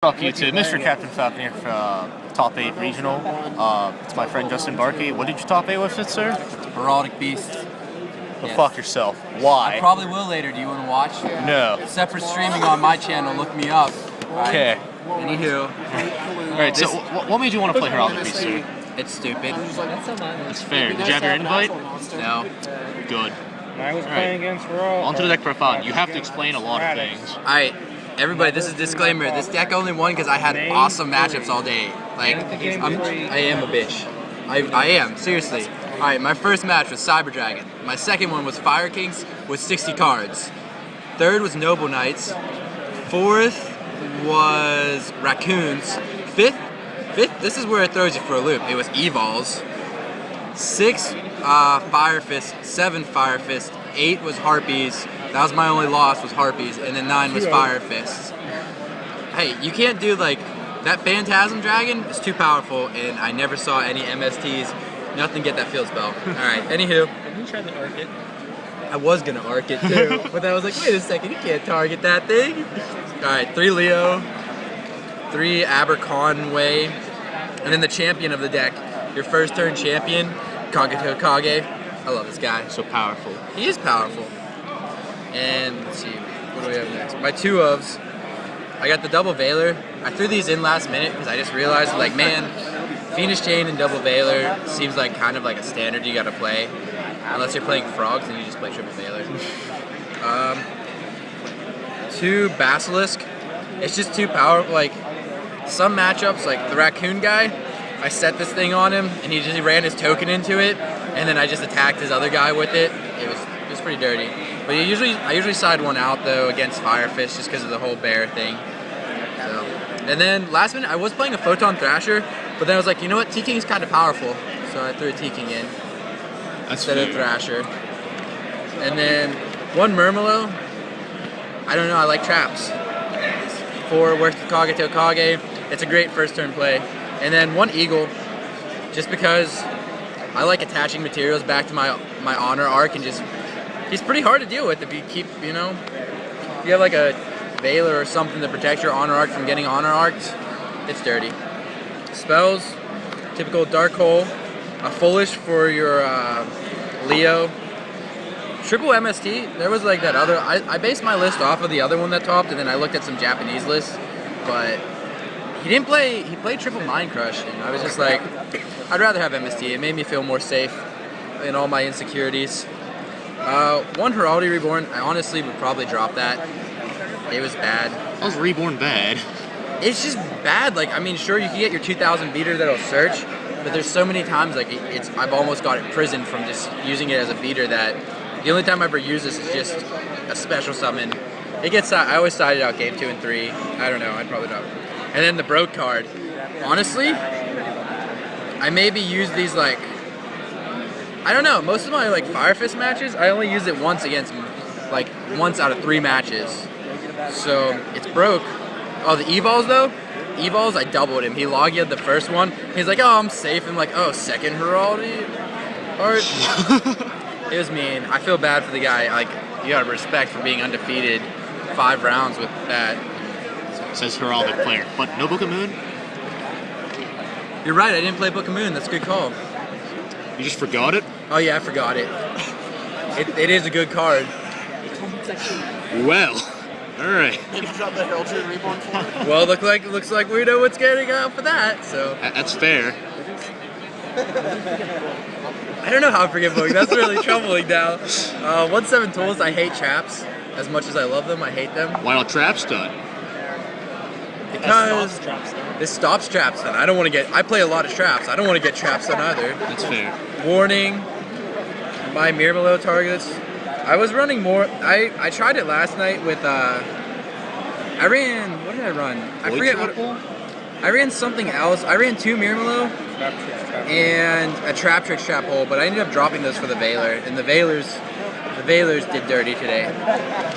Up YouTube, Mr. Captain Falcon here for Top 8 Regional. It's my friend Justin Barkey. What did you top 8 with it, sir? Heraldic Beast. Well, fuck yourself. Why? I probably will later. Do you want to watch? No. Separate streaming on my channel. Look me up. Okay. Anywho. Alright, so what made you want to play Heraldic Beast, sir? It's stupid. That's fair. Did you have your invite? No. Good. I was playing against Herald. On to the deck profile. You have to explain a lot of things. Alright. Everybody, this is a disclaimer. This deck only won because I had awesome matchups all day. Like, I am a bitch. I am, seriously. Alright, my first match was Cyber Dragon. My second one was Fire Kings with 60 cards. Third was Noble Knights. Fourth was Raccoons. Fifth, this is where it throws you for a loop. It was Evols. 6, Fire Fist. 7, Fire Fist. 8 was Harpies. That was my only loss, was Harpies, and then 9 was Fire Fists. Hey, you can't do like, that Phantasm Dragon is too powerful, and I never saw any MSTs, nothing get that field spell. Alright, anywho. Have you tried to arc it? I was gonna arc it too, but then I was like, wait a second, you can't target that thing. Alright, 3 Leo, 3 Aberconway, and then the champion of the deck, your first turn champion, Kage. I love this guy. So powerful. He is powerful. And let's see, what do we have next? My 2 ofs. I got the double Veiler. I threw these in last minute because I just realized, like, man, Phoenix Chain and double Veiler seems like kind of like a standard you gotta play. Unless you're playing Frogs, then you just play triple Veiler. 2 Basilisk. It's just too powerful. Like, some matchups, like the Raccoon guy, I set this thing on him and he ran his token into it, and then I just attacked his other guy with it. It was pretty dirty. But I usually side one out though against Fire Fist just because of the whole bear thing. So, and then last minute I was playing a Photon Thrasher, but then I was like, you know what, T-King is kind of powerful, so I threw a T-King in instead of Thrasher. And then 1 Murmillo. I don't know, I like traps. 4 works with Kage. It's a great first turn play. And then 1 Eagle, just because I like attaching materials back to my honor arc, and just he's pretty hard to deal with if you keep, you know, if you have like a Veiler or something that protects your honor arc from getting honor arced, it's dirty. Spells, typical Dark Hole, a Foolish for your Leo. Triple MST, there was like that other, I based my list off of the other one that topped, and then I looked at some Japanese lists, but he played triple Mind Crush, and I was just like, I'd rather have MST. It made me feel more safe in all my insecurities. 1 Heraldic Reborn, I honestly would probably drop that. It was bad. How was Reborn bad? It's just bad. Like, I mean, sure, you can get your 2000 beater that'll search, but there's so many times, like, I've almost got it prisoned from just using it as a beater that the only time I ever use this is just a special summon. I always sided out game 2 and 3. I don't know, I'd probably drop it. And then the Broke card. Honestly, I maybe use these like, I don't know, most of my like Fire Fist matches, I only use it once once out of 3 matches. So it's Broke. Oh, the Evols though? Evols, I doubled him. He logged the first one. He's like, oh, I'm safe. I'm like, oh, second Heraldic art. It was mean. I feel bad for the guy. Like, you gotta respect for being undefeated 5 rounds with that. Says Heraldic player. But no Book of Moon? You're right, I didn't play Book of Moon. That's a good call. You just forgot it? Oh yeah, I forgot it. It is a good card. Well, alright. Did you drop the Heraldic Reborn for me? Well, looks like we know what's getting out for that, so. That's fair. I don't know how I forget Book. That's really troubling now. 1/7 tools, I hate traps. As much as I love them, I hate them. Why not Trap Stud? Because this stops traps then. I play a lot of traps. I don't want to get traps done either. That's fair. Warning, my Murmillo targets. I was running more. I tried it last night with, I ran, what did I run? I forget what. I ran something else. I ran 2 Murmillo and a Trap Trick Trap Hole, but I ended up dropping those for the Veiler, and the Veilers did dirty today.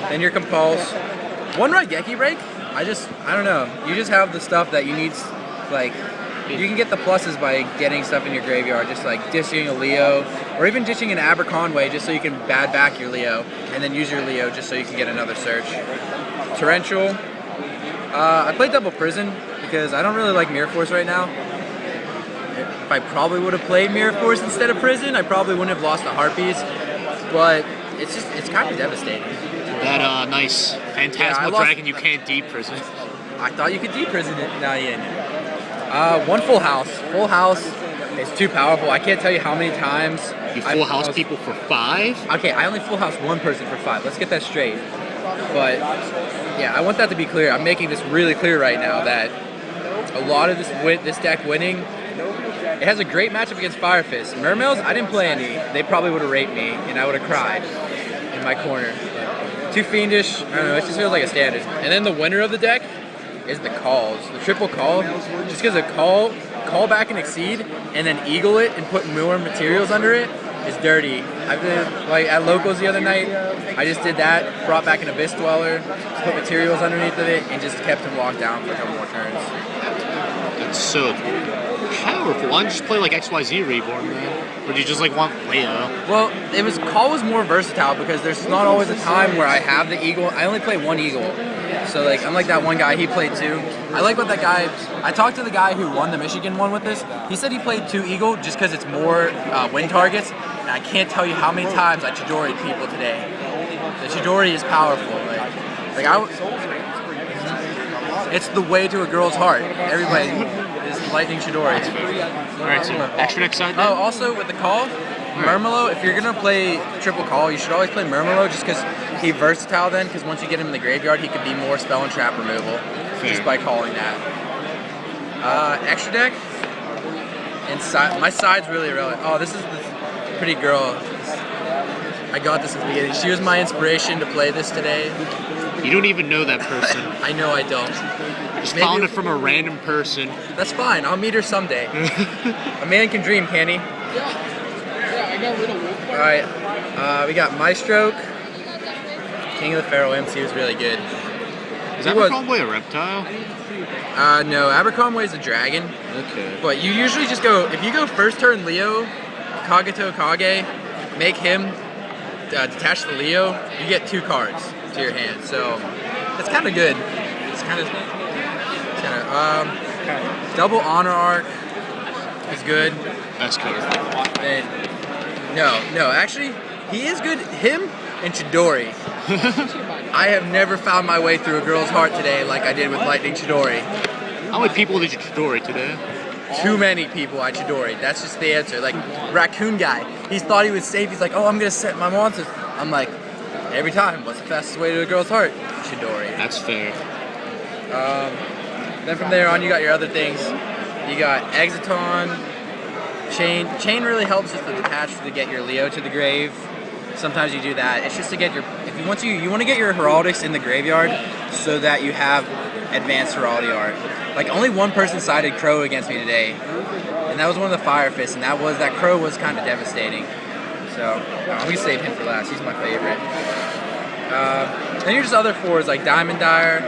Then your Compulse. 1 Raigeki Break? I don't know. You just have the stuff that you need, like, you can get the pluses by getting stuff in your graveyard, just like dishing a Leo, or even dishing an Aberconway just so you can bad back your Leo, and then use your Leo just so you can get another search. Torrential, I played Double Prison because I don't really like Mirror Force right now. If I probably would have played Mirror Force instead of Prison, I probably wouldn't have lost the Harpies. But it's kind of devastating. That nice Phantasmal Dragon you can't deprison. I thought you could deprison it. No, you didn't. One Full House. Full House is too powerful. I can't tell you how many times. You Full House people for 5? Okay, I only Full House one person for 5. Let's get that straight. But yeah, I want that to be clear. I'm making this really clear right now that a lot of this deck winning, it has a great matchup against Fire Fist. Mermails, I didn't play any. They probably would have raped me, and I would have cried in my corner. Too fiendish. I don't know. It just feels like a standard. And then the winner of the deck is the calls. The triple call, just because a call back and exceed, and then eagle it and put more materials under it is dirty. I've been like at locals the other night. I just did that, brought back an Abyss Dweller, put materials underneath of it, and just kept him locked down for a couple more turns. That's so powerful. Why don't you just play like XYZ Reborn, man? Or do you just like want Leo? Well, call was more versatile because there's not always a time where I have the eagle. I only play one eagle. So like unlike that one guy, he played 2. I like what that guy. I talked to the guy who won the Michigan one with this. He said he played 2 eagle just because it's more win targets. And I can't tell you how many times I Chidori'd people today. The Chidori is powerful. It's the way to a girl's heart. Everybody is lightning Chidori. Alright, so extra deck side then? Oh, also with the call, Murmillo, if you're going to play triple call, you should always play Murmillo just because he's versatile then, because once you get him in the graveyard, he could be more spell and trap removal just by calling that. Extra deck, and my side's really irrelevant. Oh, this is the pretty girl. I got this at the beginning. She was my inspiration to play this today. You don't even know that person. I know I don't. Just found it from a random person. That's fine. I'll meet her someday. A man can dream, can he? Yeah, I got rid of Wolf. Alright, we got Maestro, King of the Pharaoh Imps. He was really good. Is Abercrombie a reptile? No, Abercrombie is a dragon. Okay. But you usually just go, if you go first turn Leo, Kagato Kage, make him detach the Leo, you get 2 cards to your hand. So it's kind of good. It's kind of double Honor Arc is good. That's good. And no, actually, he is good. Him and Chidori. I have never found my way through a girl's heart today like I did with Lightning Chidori. How many people did you Chidori today? Too many people I Chidori. That's just the answer. Like, Raccoon guy, he thought he was safe. He's like, oh, I'm going to set my monsters. I'm like, every time, what's the fastest way to a girl's heart? Chidori. That's fair. Then from there on, you got your other things. You got Exiton, Chain. Chain really helps just to detach to get your Leo to the grave. Sometimes you do that. It's just to get your, you want to get your Heraldics in the graveyard so that you have advanced Heraldic art. Like, only one person sided Crow against me today, and that was one of the Fire Fists, and that Crow was kind of devastating. So I'm gonna save him for last. He's my favorite. Then you're just other 4s like Diamond Dyer,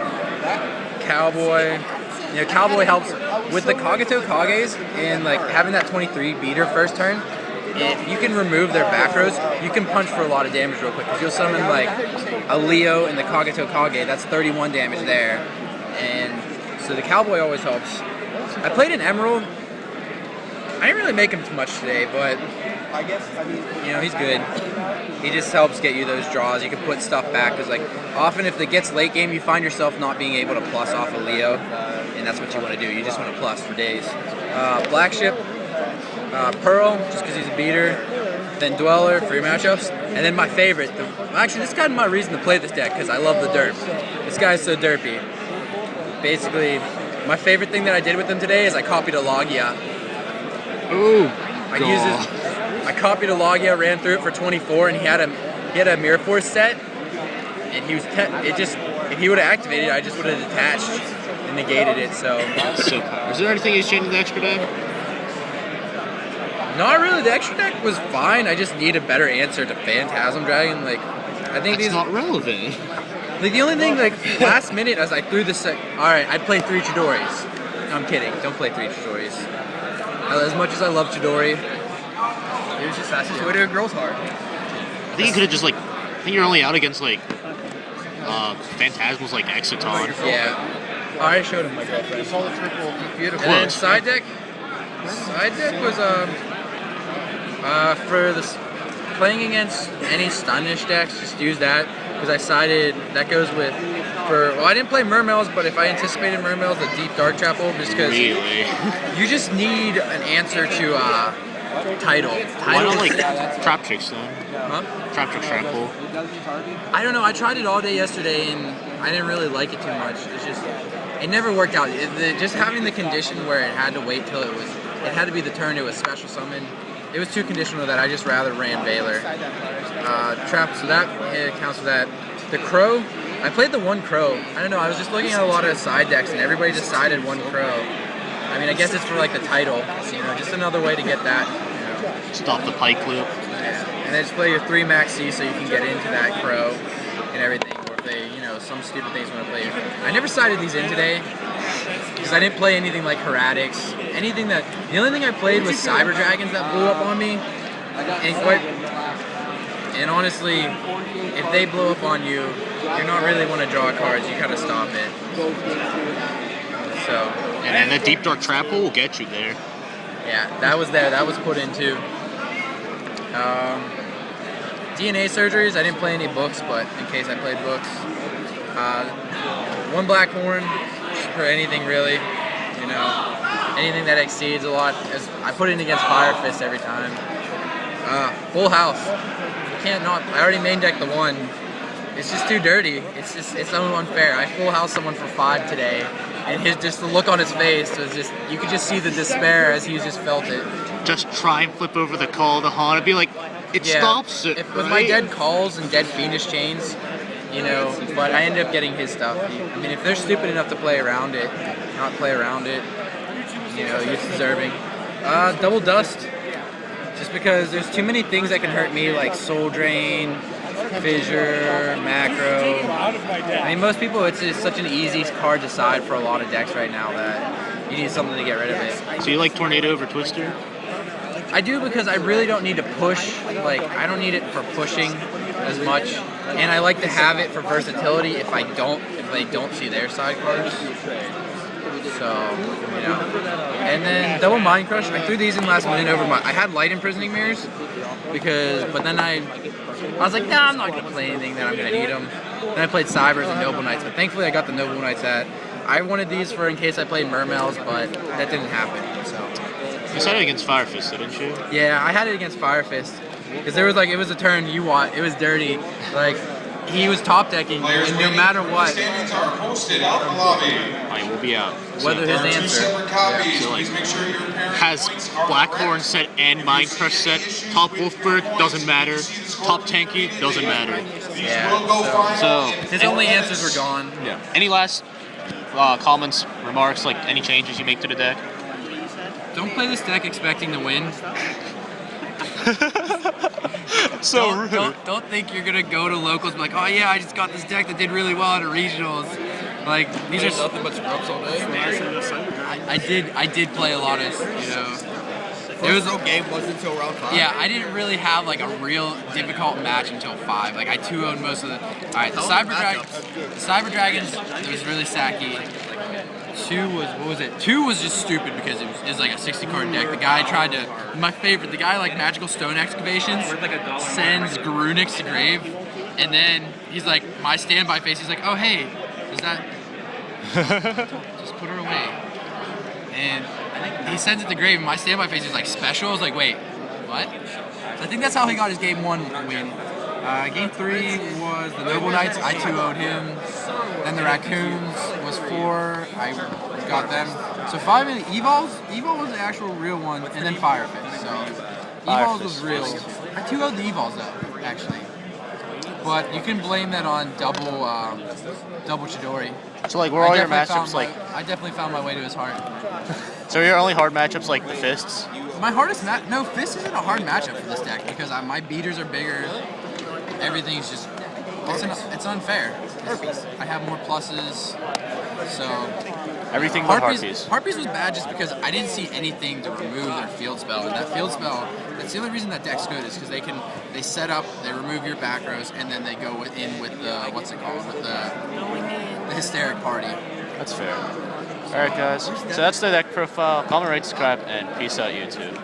Cowboy. You know, Cowboy helps with the Kagato Kages and like having that 23 beater first turn. If you can remove their back rows, you can punch for a lot of damage real quick. Because you'll summon like a Leo and the Kagato Kage, that's 31 damage there. And so the Cowboy always helps. I played an Emerald. I didn't really make him too much today, but you know, he's good. He just helps get you those draws. You can put stuff back, because like often if it gets late game, you find yourself not being able to plus off a Leo, and that's what you want to do. You just want to plus for days. Black Ship, Pearl, just because he's a beater. Then Dweller for your matchups, and then my favorite. Actually, this is kind of my reason to play this deck, because I love the derp. This guy's so derpy. Basically, my favorite thing that I did with him today is I copied a Logia. Ooh. I copied a Logia, ran through it for 24, and he had a Mirror Force set, and he was if he would have activated it, I just would have detached and negated it. So. So is there anything he's changing the extra deck? Not really. The extra deck was fine. I just need a better answer to Phantasm Dragon. Like, I think That's not relevant. Like the only thing, like last minute, as I threw this, all right, I'd play 3 Chidoris. No, I'm kidding. Don't play 3 Chidoris. As much as I love Chidori, it was just fastest way to a girl's heart. I think you could have just like. I think you're only out against like Phantasmals like Exiton. Yeah. I showed him my girlfriend. It's all the triple. Beautiful. And then side deck was for the playing against any stunish decks. Just use that because I sided that goes with I didn't play Mermails, but if I anticipated Mermails, a deep dark trap hole just because Really? you just need an answer to title. Why not like trap tricks then? Huh? Trap tricks trap hole. I don't know. I tried it all day yesterday and I didn't really like it too much. It never worked out. Just having the condition where it had to wait till it had to be the turn it was special summon. It was too conditional that I just rather ran Valor. Trap, so that counts for that. The Crow, I played the one Crow. I don't know, I was just looking at a lot of side decks and everybody decided one Crow. I mean, I guess it's for like the title, just another way to get that. Stop the pike loop. And then just play your 3 max C so you can get into that Crow and everything. Or if they, some stupid things want to play. I never sided these in today because I didn't play anything like Heraldics. The only thing I played was Cyber Dragons that blew up on me. And honestly, if they blow up on you, you're not really want to draw cards. You gotta stop it. So. And then the deep dark trap hole will get you there. Yeah, that was there. That was put into. DNA surgeries. I didn't play any books, but in case I played books. 1 black horn for anything really. Anything that exceeds a lot. I put it against Fire Fist every time. Full house. You can't not. I already main decked the 1. It's just too dirty. It's so unfair. I full house someone for 5 today, and the look on his face was just. You could just see the despair as he just felt it. Just try and flip over the call of the Hana. Be like, it stops it. With my dead calls and dead fiendish chains, but I ended up getting his stuff. I mean, if they're stupid enough to play around it, not play around it, you're deserving. Double Dust, just because there's too many things that can hurt me, like Soul Drain, Fissure, Macro. I mean, most people, it's just such an easy card to side for a lot of decks right now that you need something to get rid of it. So you like Tornado over Twister? I do because I really don't need to push. Like, I don't need it for pushing as much, and I like to have it for versatility if they don't see their side cards. So, and then Double Mind Crush. I threw these in last minute over I had Light Imprisoning Mirrors but then I was like, nah, I'm not gonna play anything that I'm gonna need them. Then I played Cybers and Noble Knights, but thankfully I got the Noble Knights I wanted these for in case I played Mermails, but that didn't happen. So. You said it against Fire Fist, didn't you? Yeah, I had it against Fire Fist. Because it was a turn it was dirty. Like, he was top decking, and no matter what. Alright, we'll be out. Whether his answer. So like, has Blackhorn set and Mind Crush set. Top Wolfberg, doesn't matter. Top Tanky, doesn't matter. Yeah. So his only answers were gone. Yeah. Any last comments, remarks, like any changes you make to the deck? Don't play this deck expecting to win. So rude. Don't think you're gonna go to locals and be like, oh yeah, I just got this deck that did really well at regionals. Like, these are nothing but scrubs all day. I did play a lot of, It was no game wasn't until round 5. Yeah, I didn't really have like a real difficult match until 5. Like, I 2-0'd most of the. All right, the Cyber Dragons. It was really sacky. 2 was, what was it? 2 was just stupid because it was like a 60 card deck. The guy tried to, my favorite, the guy like Magical Stone Excavations sends Garunix to grave, and then he's like, my standby face, he's like, oh hey, is that, just put her away. And he sends it to grave, and my standby face is like special. I was like, wait, what? So I think that's how he got his game 1 win. Game 3 was the Noble Knights. I 2-0'd him. Then the Raccoons was 4. I got them. So 5 in Evols. Evol was the actual real one, and then Fire Fist. So Evols was real. I 2-0'd the Evols though, actually. But you can blame that on double Chidori. So like, where are all your matchups I definitely found my way to his heart. So your only hard matchups like the Fists? My hardest no, Fist isn't a hard matchup for this deck because my beaters are bigger. Everything's just, it's unfair. I have more pluses, so. Everything but Harpies. Harpies was bad just because I didn't see anything to remove their field spell. And that field spell, that's the only reason that deck's good is because they set up, they remove your back rows, and then they go in with the, with the Hysteric Party. That's fair. Alright guys, so that's the deck profile. Comment, rate, subscribe, and peace out YouTube.